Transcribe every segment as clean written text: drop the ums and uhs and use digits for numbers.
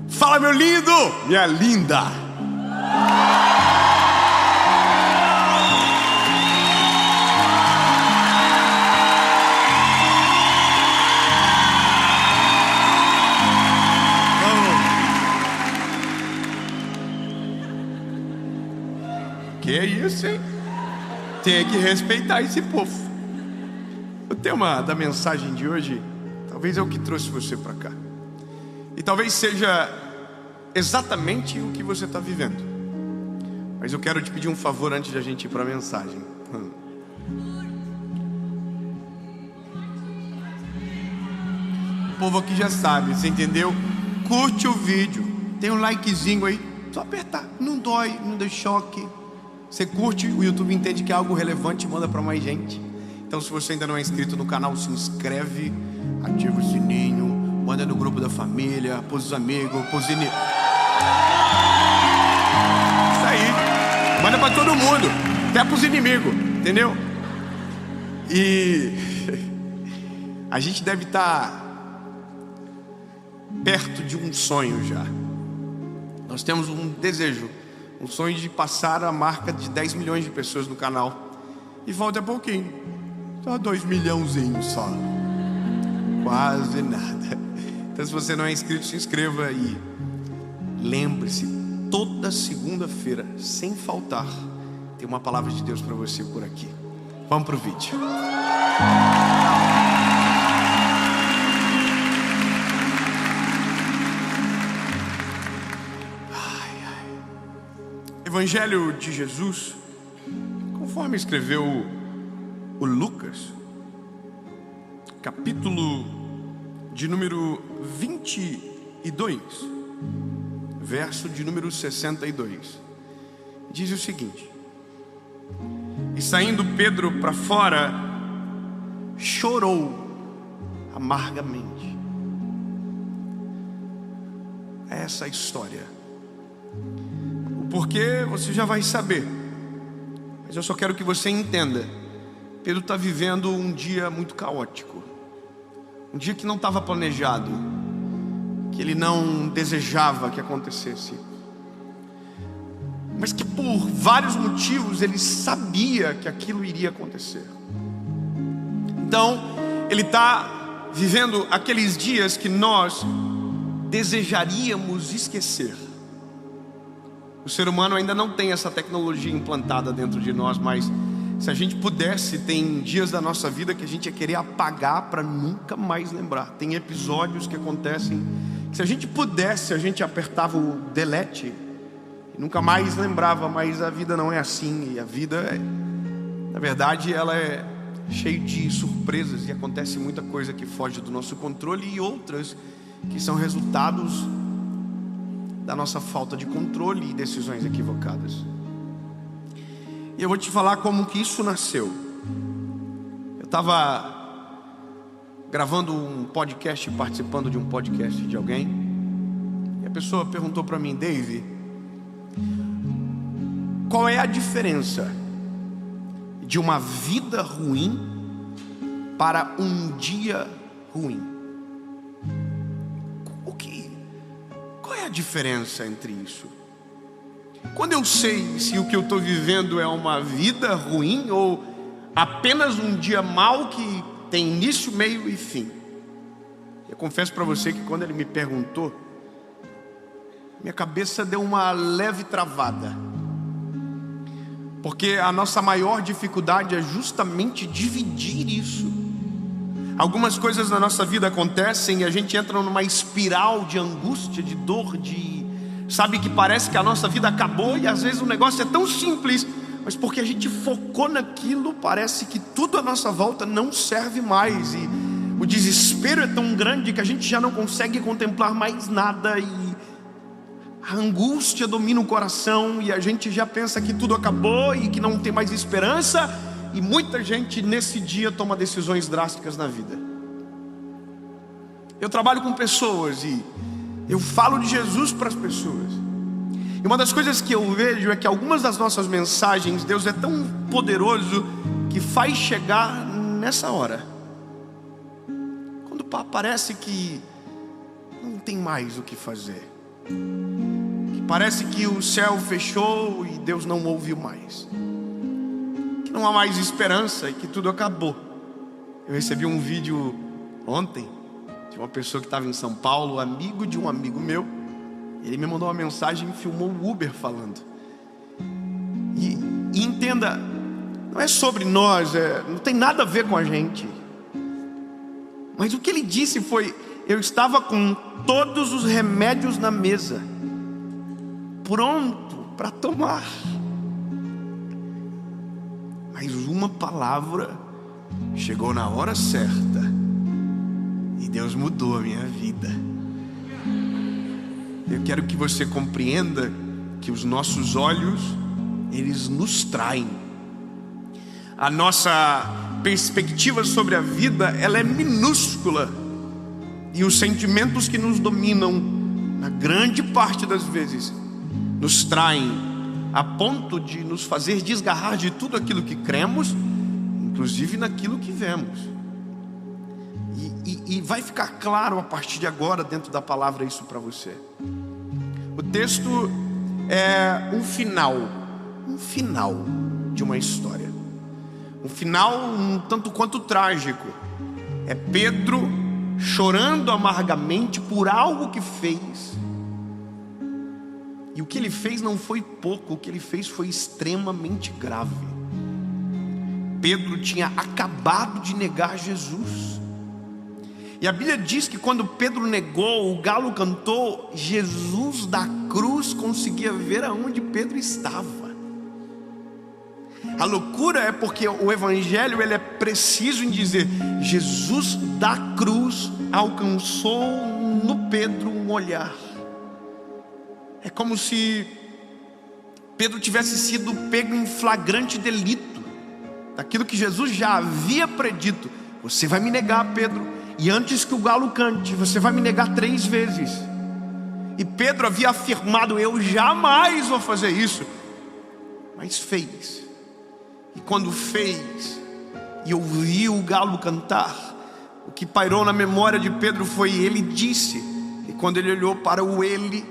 Fala, meu lindo, minha linda. Que é isso, hein? Tem que respeitar esse povo. O tema da mensagem de hoje talvez é o que trouxe você para cá. E talvez seja exatamente o que você está vivendo. Mas eu quero te pedir um favor antes de a gente ir para a mensagem. O povo aqui já sabe, você entendeu? Curte o vídeo, tem um likezinho aí, só apertar, não dói, não dá choque. Você curte, o YouTube entende que é algo relevante e manda para mais gente. Então, se você ainda não é inscrito no canal, se inscreve, ativa o sininho, manda no grupo da família, pôs os amigos, pôs Isso aí, manda para todo mundo, até pros inimigos, entendeu? E a gente deve estar perto de um sonho já. Nós temos um desejo, um sonho de passar a marca de 10 milhões de pessoas no canal. E falta pouquinho, só 2 milhãozinhos só, quase nada. Então, se você não é inscrito, se inscreva e lembre-se, toda segunda-feira, sem faltar, tem uma palavra de Deus para você por aqui. Vamos pro vídeo. Evangelho de Jesus, conforme escreveu o Lucas, capítulo de número 22, verso de número 62, diz o seguinte: e saindo Pedro para fora, chorou amargamente. Essa é a história. O porquê você já vai saber, mas eu só quero que você entenda. Pedro está vivendo um dia muito caótico, um dia que não estava planejado, que ele não desejava que acontecesse, mas que por vários motivos ele sabia que aquilo iria acontecer. Então ele está vivendo aqueles dias que nós desejaríamos esquecer. O ser humano ainda não tem essa tecnologia implantada dentro de nós, mas se a gente pudesse, tem dias da nossa vida que a gente ia querer apagar para nunca mais lembrar. Tem episódios que acontecem que, se a gente pudesse, a gente apertava o delete e nunca mais lembrava. Mas a vida não é assim. E a vida, na verdade, ela é cheia de surpresas, e acontece muita coisa que foge do nosso controle, e outras que são resultados da nossa falta de controle e decisões equivocadas. E eu vou te falar como que isso nasceu. Eu estava gravando um podcast, participando de um podcast de alguém, e a pessoa perguntou para mim: Dave, qual é a diferença de uma vida ruim para um dia ruim? Qual é a diferença entre isso? Quando eu sei se o que eu estou vivendo é uma vida ruim ou apenas um dia mau que tem início, meio e fim? Eu confesso para você que quando ele me perguntou, minha cabeça deu uma leve travada, porque a nossa maior dificuldade é justamente dividir isso. Algumas coisas na nossa vida acontecem e a gente entra numa espiral de angústia, de dor, sabe, que parece que a nossa vida acabou, e às vezes o negócio é tão simples, mas porque a gente focou naquilo, parece que tudo à nossa volta não serve mais, e o desespero é tão grande que a gente já não consegue contemplar mais nada, e a angústia domina o coração, e a gente já pensa que tudo acabou e que não tem mais esperança. E muita gente nesse dia toma decisões drásticas na vida. Eu trabalho com pessoas e eu falo de Jesus para as pessoas. E uma das coisas que eu vejo é que algumas das nossas mensagens, Deus é tão poderoso que faz chegar nessa hora, quando parece que não tem mais o que fazer. Que parece que o céu fechou e Deus não ouviu mais. Que não há mais esperança e que tudo acabou. Eu recebi um vídeo ontem de uma pessoa que estava em São Paulo, amigo de um amigo meu. Ele me mandou uma mensagem e filmou o Uber falando. E entenda, não é sobre nós, não tem nada a ver com a gente. Mas o que ele disse foi: eu estava com todos os remédios na mesa, pronto para tomar, mas uma palavra chegou na hora certa e Deus mudou a minha vida. Eu quero que você compreenda que os nossos olhos, eles nos traem. A nossa perspectiva sobre a vida, ela é minúscula. E os sentimentos que nos dominam, na grande parte das vezes, nos traem a ponto de nos fazer desgarrar de tudo aquilo que cremos, inclusive naquilo que vemos. E vai ficar claro a partir de agora, dentro da palavra, isso para você. O texto é um final de uma história. Um final um tanto quanto trágico. É Pedro chorando amargamente por algo que fez. E o que ele fez não foi pouco, o que ele fez foi extremamente grave. Pedro tinha acabado de negar Jesus. E a Bíblia diz que quando Pedro negou, o galo cantou, Jesus da cruz conseguia ver aonde Pedro estava. A loucura é porque o evangelho, ele é preciso em dizer: Jesus da cruz alcançou no Pedro um olhar. É como se Pedro tivesse sido pego em flagrante delito daquilo que Jesus já havia predito: você vai me negar, Pedro, e antes que o galo cante, você vai me negar 3 vezes. E Pedro havia afirmado: eu jamais vou fazer isso. Mas fez. E quando fez e ouviu o galo cantar, o que pairou na memória de Pedro foi: ele disse. E quando ele olhou para o ele,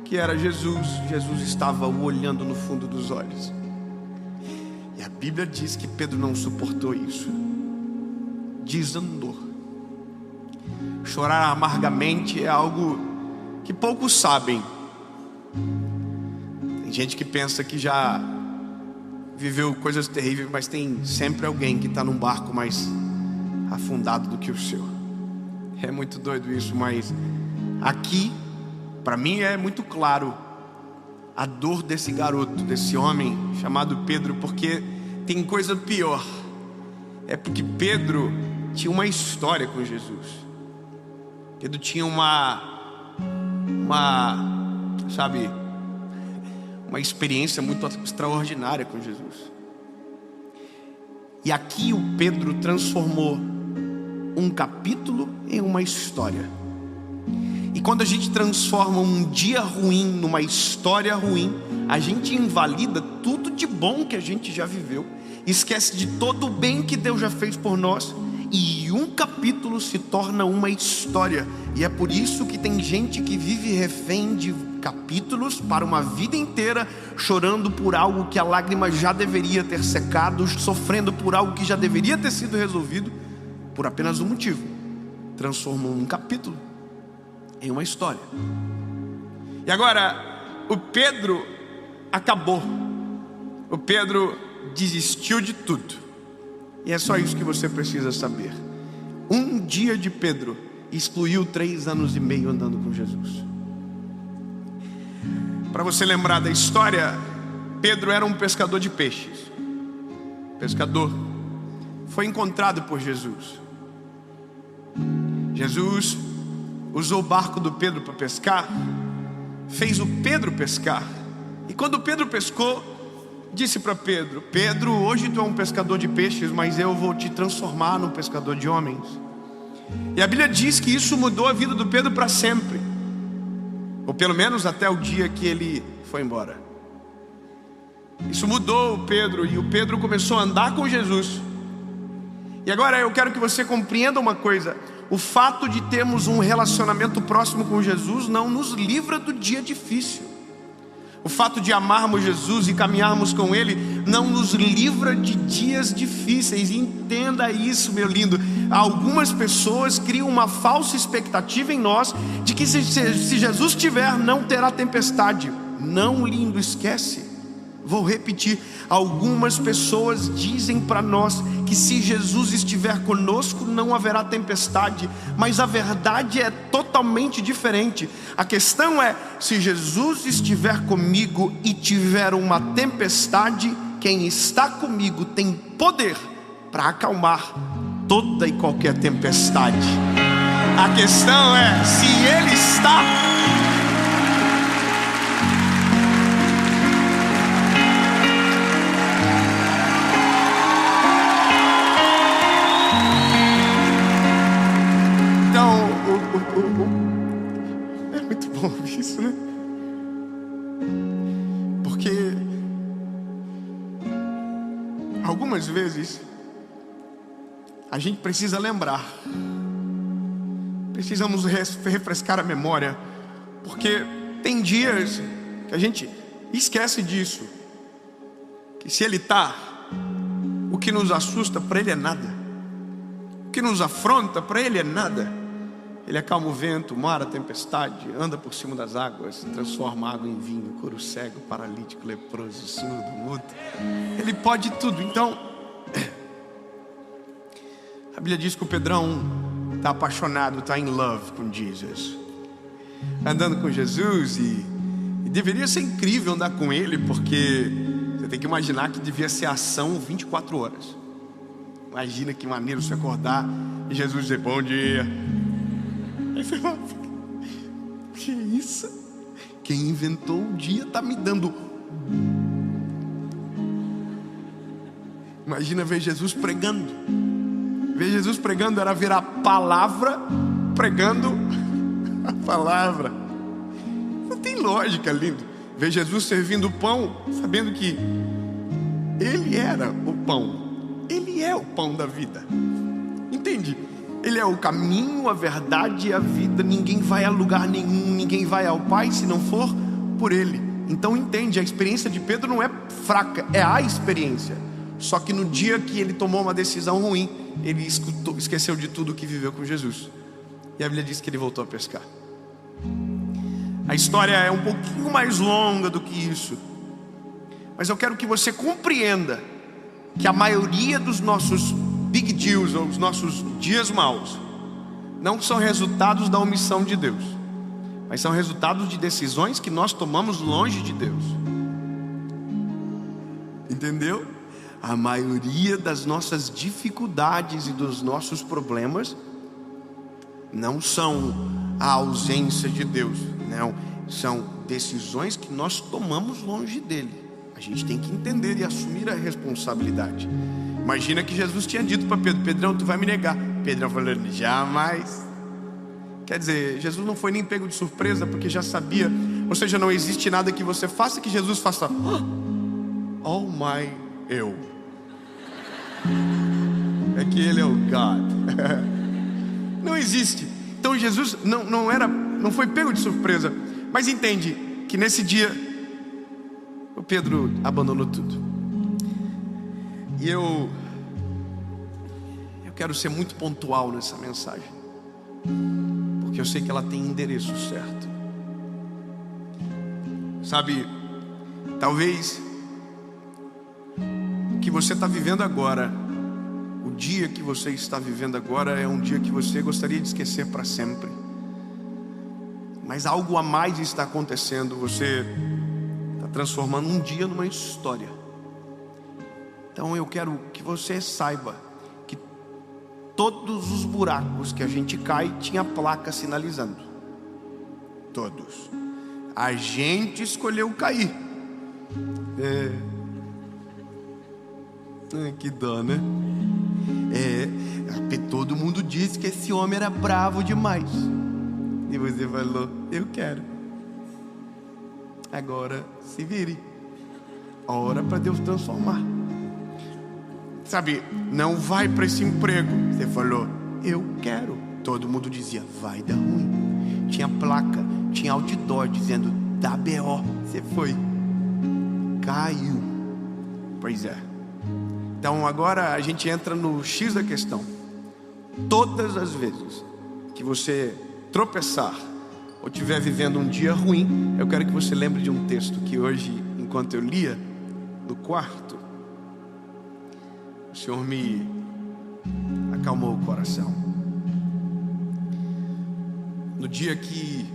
que era Jesus, Jesus estava o olhando no fundo dos olhos. E a Bíblia diz que Pedro não suportou isso, desandou. Chorar amargamente é algo que poucos sabem. Tem gente que pensa que já viveu coisas terríveis, mas tem sempre alguém que está num barco mais afundado do que o seu. É muito doido isso, mas aqui, para mim, é muito claro a dor desse garoto, desse homem chamado Pedro, porque tem coisa pior. É porque Pedro tinha uma história com Jesus. Pedro tinha uma experiência muito extraordinária com Jesus. E aqui o Pedro transformou um capítulo em uma história. E quando a gente transforma um dia ruim numa história ruim, a gente invalida tudo de bom que a gente já viveu, esquece de todo o bem que Deus já fez por nós, e um capítulo se torna uma história. E é por isso que tem gente que vive refém de capítulos para uma vida inteira, chorando por algo que a lágrima já deveria ter secado, sofrendo por algo que já deveria ter sido resolvido, por apenas um motivo: transformou um capítulo em uma história. E agora, o Pedro acabou. O Pedro desistiu de tudo. E é só isso que você precisa saber. Um dia de Pedro excluiu 3 anos e meio andando com Jesus. Para você lembrar da história, Pedro era um pescador de peixes. Pescador. Foi encontrado por Jesus. Jesus usou o barco do Pedro para pescar, fez o Pedro pescar. E quando Pedro pescou, disse para Pedro: Pedro, hoje tu é um pescador de peixes, mas eu vou te transformar num pescador de homens. E a Bíblia diz que isso mudou a vida do Pedro para sempre, ou pelo menos até o dia que ele foi embora. Isso mudou o Pedro, e o Pedro começou a andar com Jesus. E agora eu quero que você compreenda uma coisa: o fato de termos um relacionamento próximo com Jesus não nos livra do dia difícil. O fato de amarmos Jesus e caminharmos com Ele não nos livra de dias difíceis. Entenda isso, meu lindo. Algumas pessoas criam uma falsa expectativa em nós de que se Jesus estiver, não terá tempestade. Não, lindo, esquece. Vou repetir. Algumas pessoas dizem para nós que se Jesus estiver conosco não haverá tempestade, mas a verdade é totalmente diferente. A questão é, se Jesus estiver comigo e tiver uma tempestade, quem está comigo tem poder para acalmar toda e qualquer tempestade. A questão é, se Ele está... É muito bom isso, né? Porque algumas vezes a gente precisa lembrar, precisamos refrescar a memória, porque tem dias que a gente esquece disso, que se Ele está, o que nos assusta para Ele é nada, o que nos afronta para Ele é nada. Ele acalma o vento, o mar, a tempestade, anda por cima das águas, transforma água em vinho, cura o cego, paralítico, leproso, surdo, mudo. Ele pode tudo. Então, a Bíblia diz que o Pedrão está apaixonado, está in love com Jesus, andando com Jesus, e deveria ser incrível andar com Ele, porque você tem que imaginar que devia ser ação 24 horas. Imagina que maneiro você acordar e Jesus dizer bom dia. Aí você fala, que isso? Quem inventou o dia está me dando. Imagina ver Jesus pregando. Ver Jesus pregando era ver a palavra pregando a palavra. Não tem lógica, lindo. Ver Jesus servindo o pão, sabendo que Ele era o pão. Ele é o pão da vida. Entende? Ele é o caminho, a verdade e a vida. Ninguém vai a lugar nenhum, ninguém vai ao Pai se não for por Ele. Então entende, a experiência de Pedro não é fraca, é a experiência. Só que no dia que ele tomou uma decisão ruim, ele esqueceu de tudo que viveu com Jesus. E a Bíblia diz que ele voltou a pescar. A história é um pouquinho mais longa do que isso, mas eu quero que você compreenda que a maioria dos nossos big deals, ou os nossos dias maus, não são resultados da omissão de Deus, mas são resultados de decisões que nós tomamos longe de Deus. Entendeu? A maioria das nossas dificuldades e dos nossos problemas não são a ausência de Deus, não, são decisões que nós tomamos longe dele. A gente tem que entender e assumir a responsabilidade. Imagina que Jesus tinha dito para Pedro: Pedrão, tu vai me negar. Pedrão falou: jamais. Quer dizer, Jesus não foi nem pego de surpresa, porque já sabia. Ou seja, não existe nada que você faça que Jesus faça. Oh my, eu. É que Ele é o God. Não existe. Então Jesus não foi pego de surpresa. Mas entende que nesse dia o Pedro abandonou tudo. E eu quero ser muito pontual nessa mensagem, porque eu sei que ela tem endereço certo. Sabe, talvez o que você está vivendo agora, o dia que você está vivendo agora, é um dia que você gostaria de esquecer para sempre. Mas algo a mais está acontecendo. Você está transformando um dia numa história. Então eu quero que você saiba que todos os buracos que a gente cai tinha placa sinalizando. Todos. A gente escolheu cair. Que dó, né? Todo mundo disse que esse homem era bravo demais. E você falou: eu quero. Agora se vire. Ora para Deus transformar. Sabe, não vai para esse emprego. Você falou: eu quero. todo mundo dizia: vai dar ruim. Tinha placa, tinha outdoor dizendo: dá BO. Você foi, caiu. Pois é. Então agora a gente entra no X da questão. Todas as vezes que você tropeçar ou estiver vivendo um dia ruim, eu quero que você lembre de um texto que hoje, enquanto eu lia no quarto, o Senhor me acalmou o coração. No dia que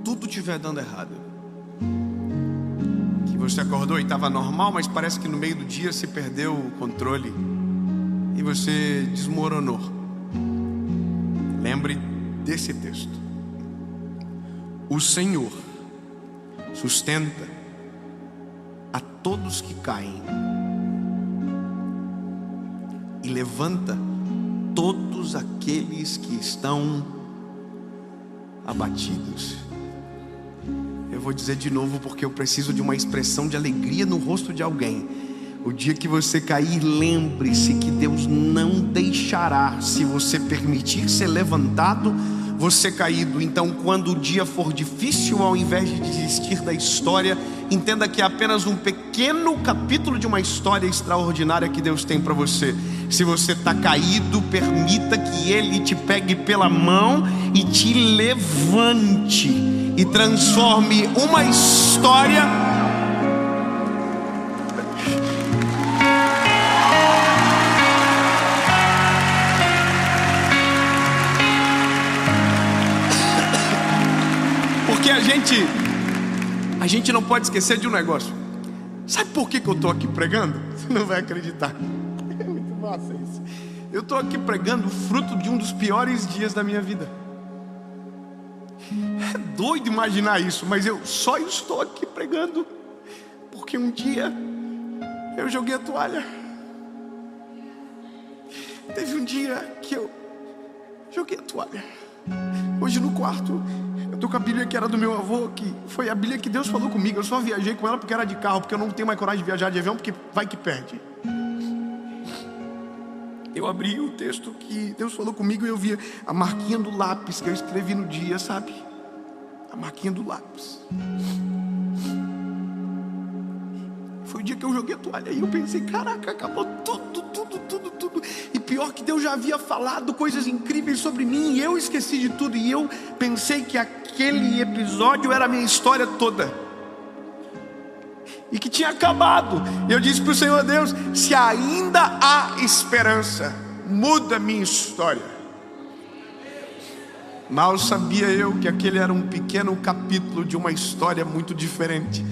tudo estiver dando errado, que você acordou e estava normal, mas parece que no meio do dia se perdeu o controle e você desmoronou, lembre desse texto: o Senhor sustenta a todos que caem e levanta todos aqueles que estão abatidos. Eu vou dizer de novo porque eu preciso de uma expressão de alegria no rosto de alguém. O dia que você cair, lembre-se que Deus não deixará, se você permitir ser levantado, você caído. Então, quando o dia for difícil, ao invés de desistir da história, entenda que é apenas um pequeno capítulo de uma história extraordinária que Deus tem para você. Se você está caído, permita que Ele te pegue pela mão e te levante e transforme uma história. Porque a gente não pode esquecer de um negócio. Sabe por que eu estou aqui pregando? Você não vai acreditar. É muito massa isso. Eu estou aqui pregando o fruto de um dos piores dias da minha vida. É doido imaginar isso, mas eu só estou aqui pregando porque um dia eu joguei a toalha. Teve um dia que eu joguei a toalha. Hoje no quarto eu estou com a Bíblia que era do meu avô, que foi a Bíblia que Deus falou comigo. Eu só viajei com ela porque era de carro, porque eu não tenho mais coragem de viajar de avião, porque vai que perde. Eu abri o texto que Deus falou comigo e eu vi a marquinha do lápis que eu escrevi no dia, sabe? A marquinha do lápis. Foi o dia que eu joguei a toalha e eu pensei: caraca, acabou tudo. E pior que Deus já havia falado coisas incríveis sobre mim e eu esqueci de tudo. E eu pensei que aquele episódio era a minha história toda e que tinha acabado. E eu disse para o Senhor: Deus, se ainda há esperança, muda a minha história. Mal sabia eu que aquele era um pequeno capítulo de uma história muito diferente,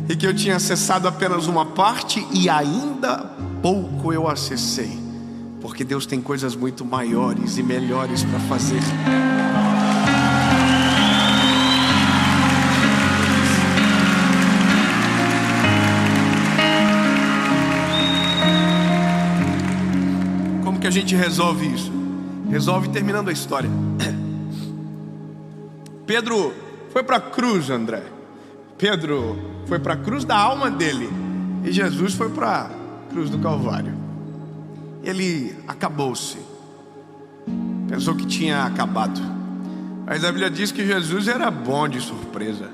e que eu tinha acessado apenas uma parte e ainda pouco eu acessei, porque Deus tem coisas muito maiores e melhores para fazer. Como que a gente resolve isso? Resolve terminando a história. Pedro foi para a cruz, André. Pedro foi para a cruz da alma dele, e Jesus foi para a cruz do Calvário. Ele acabou-se. Pensou que tinha acabado, mas a Bíblia diz que Jesus era bom de surpresa.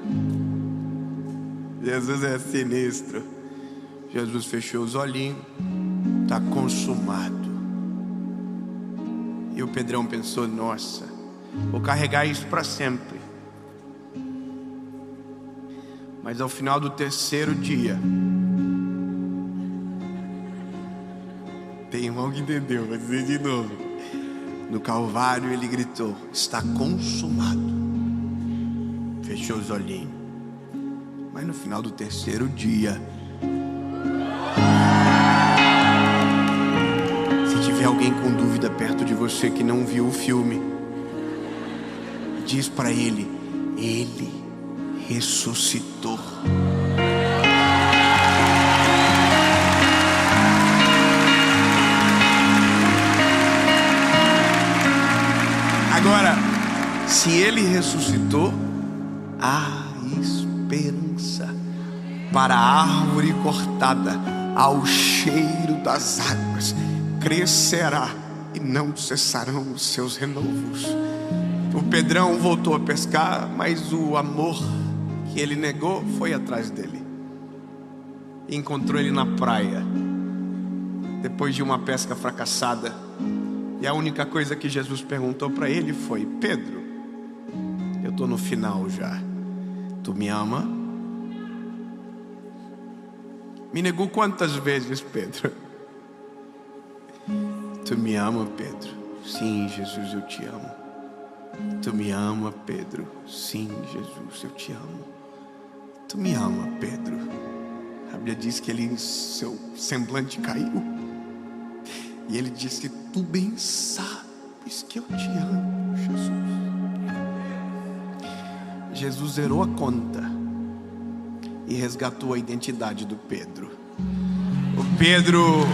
Jesus é sinistro. Jesus fechou os olhinhos. Está consumado. E o Pedrão pensou: nossa, vou carregar isso para sempre. Mas ao final do terceiro dia, tem irmão que entendeu, vou dizer de novo. No Calvário ele gritou: está consumado. Fechou os olhinhos. Mas no final do terceiro dia, se tiver alguém com dúvida perto de você que não viu o filme, diz para ele: ele ressuscitou. Agora, se ele ressuscitou, há esperança para a árvore cortada ao cheiro das águas, crescerá e não cessarão os seus renovos. O Pedrão voltou a pescar, mas o amor que ele negou foi atrás dele. E encontrou ele na praia, depois de uma pesca fracassada. E a única coisa que Jesus perguntou para ele foi: Pedro, eu estou no final já, tu me ama? Me negou quantas vezes, Pedro? Tu me ama, Pedro? Sim, Jesus, eu te amo. Tu me ama, Pedro? Sim, Jesus, eu te amo. Tu me ama, Pedro? A Bíblia diz que seu semblante caiu. E ele disse: tu bem sabes que eu te amo, Jesus. Jesus zerou a conta e resgatou a identidade do Pedro. O Pedro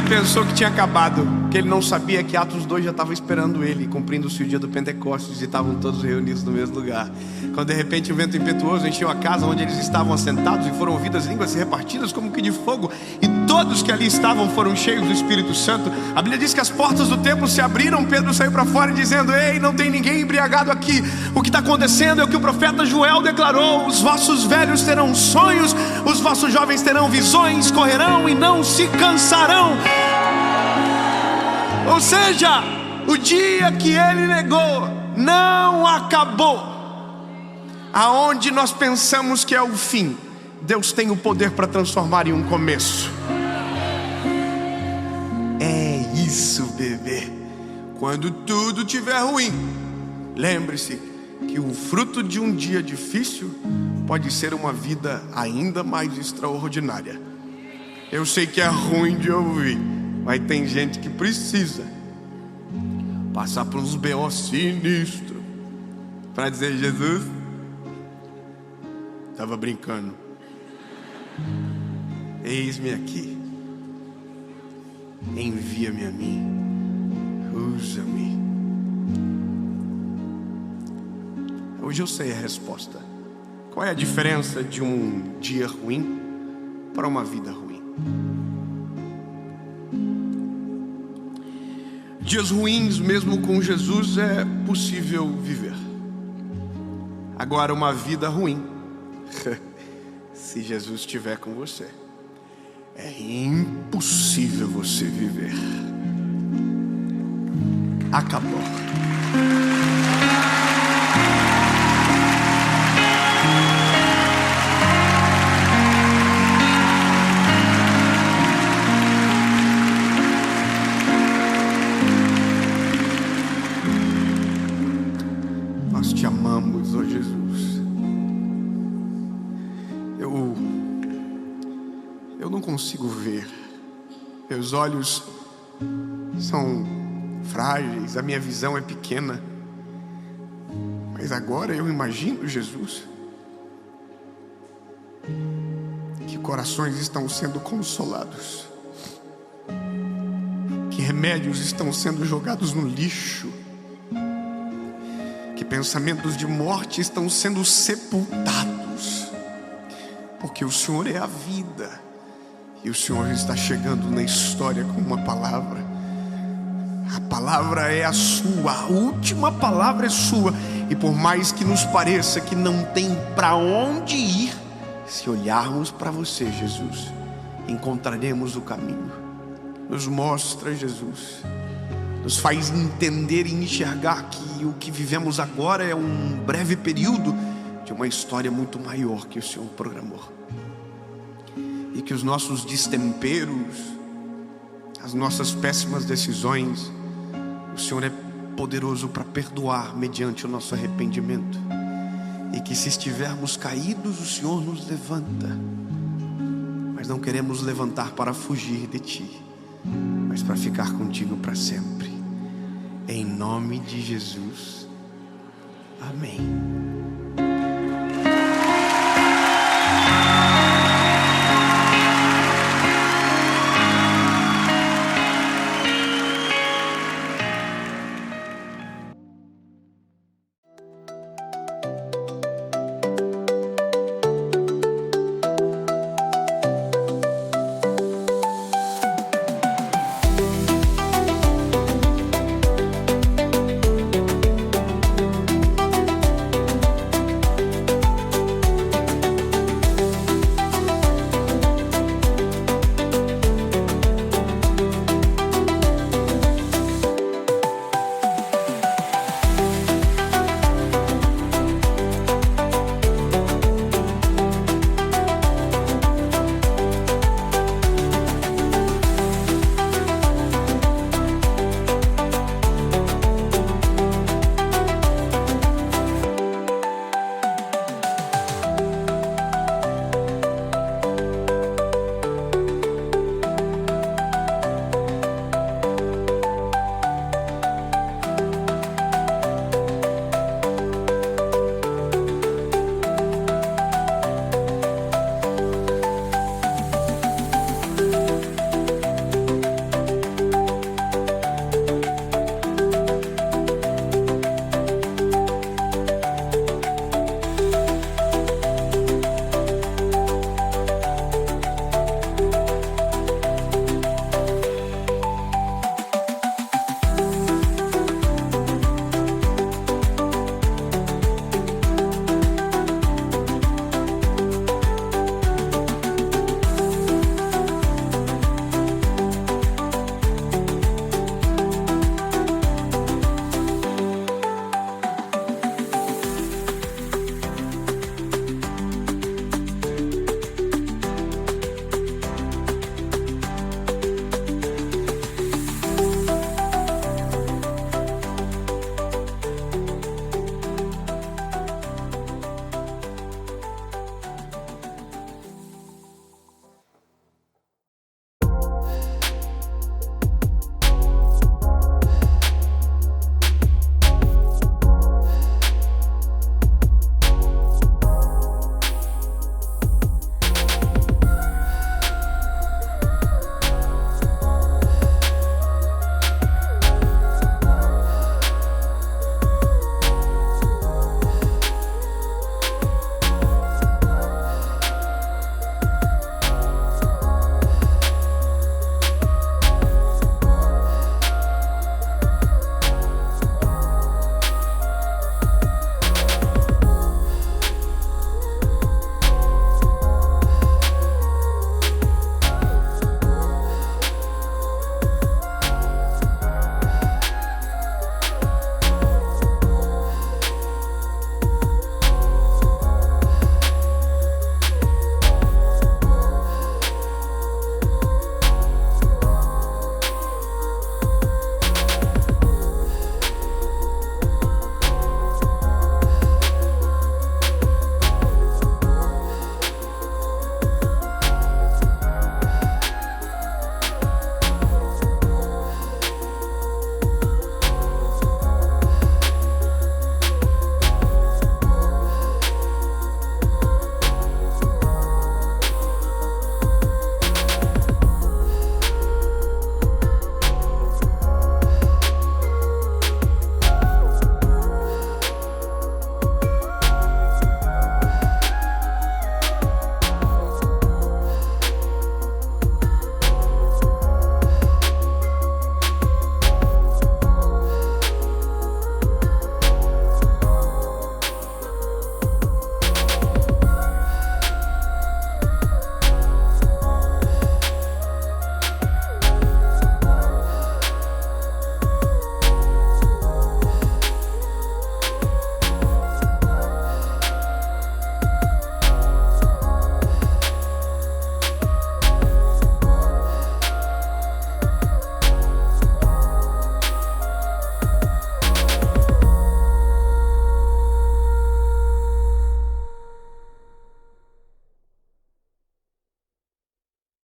pensou que tinha acabado, que ele não sabia que Atos 2 já estava esperando ele, cumprindo-se o dia do Pentecostes, e estavam todos reunidos no mesmo lugar. Quando de repente um vento impetuoso encheu a casa onde eles estavam assentados, e foram ouvidas línguas repartidas como que de fogo, e todos que ali estavam foram cheios do Espírito Santo. A Bíblia diz que as portas do templo se abriram. Pedro saiu para fora dizendo: ei, não tem ninguém embriagado aqui. O que está acontecendo é o que o profeta Joel declarou: os vossos velhos terão sonhos, os vossos jovens terão visões, correrão e não se cansarão. Ou seja, o dia que ele negou não acabou. Aonde nós pensamos que é o fim, Deus tem o poder para transformar em um começo. É isso, bebê. Quando tudo estiver ruim, lembre-se que o fruto de um dia difícil pode ser uma vida ainda mais extraordinária. Eu sei que é ruim de ouvir, mas tem gente que precisa passar por uns B.O. sinistros para dizer: Jesus, estava brincando, eis-me aqui, envia-me a mim, usa-me. Hoje eu sei a resposta. Qual é a diferença de um dia ruim para uma vida ruim? Dias ruins, mesmo com Jesus, é possível viver. Agora, uma vida ruim, se Jesus estiver com você, é impossível você viver. Acabou. Nós te amamos, ó Jesus. Eu não consigo ver. Meus olhos são frágeis, a minha visão é pequena. Mas agora eu imagino, Jesus, que corações estão sendo consolados, que remédios estão sendo jogados no lixo, que pensamentos de morte estão sendo sepultados, porque o Senhor é a vida. E o Senhor está chegando na história com uma palavra. A palavra é a sua, a última palavra é sua. E por mais que nos pareça que não tem para onde ir, se olharmos para você, Jesus, encontraremos o caminho. Nos mostra, Jesus, nos faz entender e enxergar que o que vivemos agora é um breve período de uma história muito maior que o Senhor programou. E que os nossos destemperos, as nossas péssimas decisões, o Senhor é poderoso para perdoar mediante o nosso arrependimento. E que se estivermos caídos, o Senhor nos levanta. Mas não queremos levantar para fugir de Ti, mas para ficar contigo para sempre. Em nome de Jesus. Amém.